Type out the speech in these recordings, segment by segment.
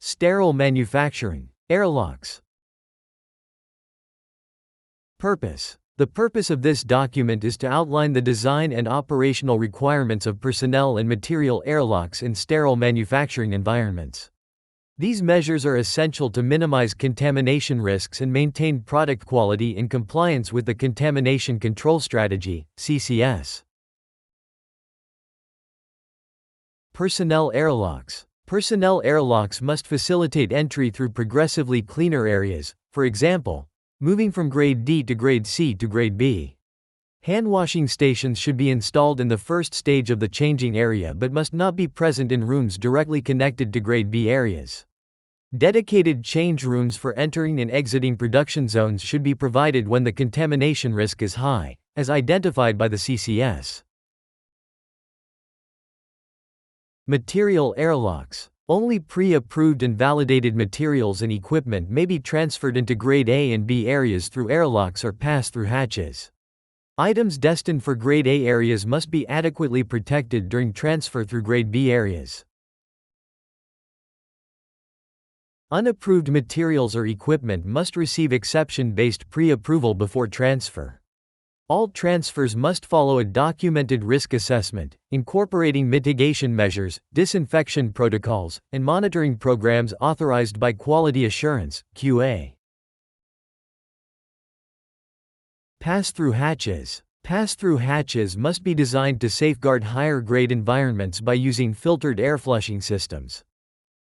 Sterile manufacturing. Airlocks. Purpose. The purpose of this document is to outline the design and operational requirements of personnel and material airlocks in sterile manufacturing environments. These measures are essential to minimize contamination risks and maintain product quality in compliance with the Contamination Control Strategy, CCS. Personnel airlocks. Personnel airlocks must facilitate entry through progressively cleaner areas, for example, moving from Grade D to Grade C to Grade B. Hand washing stations should be installed in the first stage of the changing area but must not be present in rooms directly connected to Grade B areas. Dedicated change rooms for entering and exiting production zones should be provided when the contamination risk is high, as identified by the CCS. Material airlocks. Only pre-approved and validated materials and equipment may be transferred into Grade A and B areas through airlocks or pass-through hatches. Items destined for Grade A areas must be adequately protected during transfer through Grade B areas. Unapproved materials or equipment must receive exception-based pre-approval before transfer. All transfers must follow a documented risk assessment, incorporating mitigation measures, disinfection protocols, and monitoring programs authorized by Quality Assurance, QA. Pass-through hatches. Pass-through hatches must be designed to safeguard higher-grade environments by using filtered air flushing systems.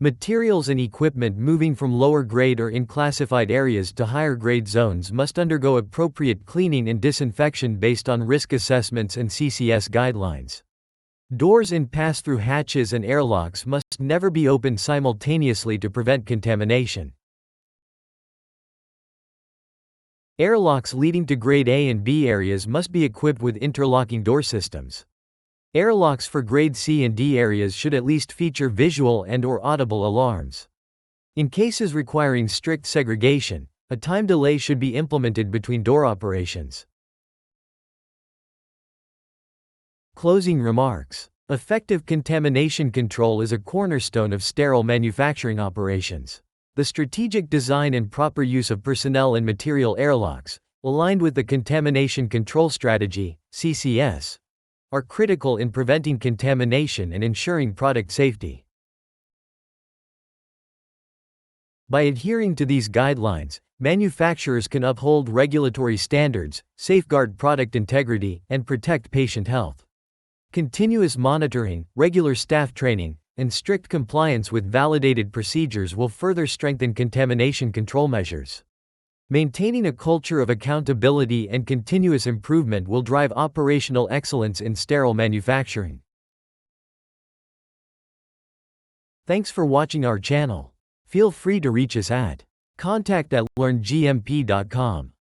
Materials and equipment moving from lower-grade or unclassified areas to higher-grade zones must undergo appropriate cleaning and disinfection based on risk assessments and CCS guidelines. Doors in pass-through hatches and airlocks must never be opened simultaneously to prevent contamination. Airlocks leading to Grade A and B areas must be equipped with interlocking door systems. Airlocks for Grade C and D areas should at least feature visual and/or audible alarms. In cases requiring strict segregation, a time delay should be implemented between door operations. Closing remarks. Effective contamination control is a cornerstone of sterile manufacturing operations. The strategic design and proper use of personnel and material airlocks, aligned with the Contamination Control Strategy, CCS, are critical in preventing contamination and ensuring product safety. By adhering to these guidelines, manufacturers can uphold regulatory standards, safeguard product integrity, and protect patient health. Continuous monitoring, regular staff training, and strict compliance with validated procedures will further strengthen contamination control measures. Maintaining a culture of accountability and continuous improvement will drive operational excellence in sterile manufacturing. Thanks for watching our channel. Feel free to reach us at contact@learngmp.com.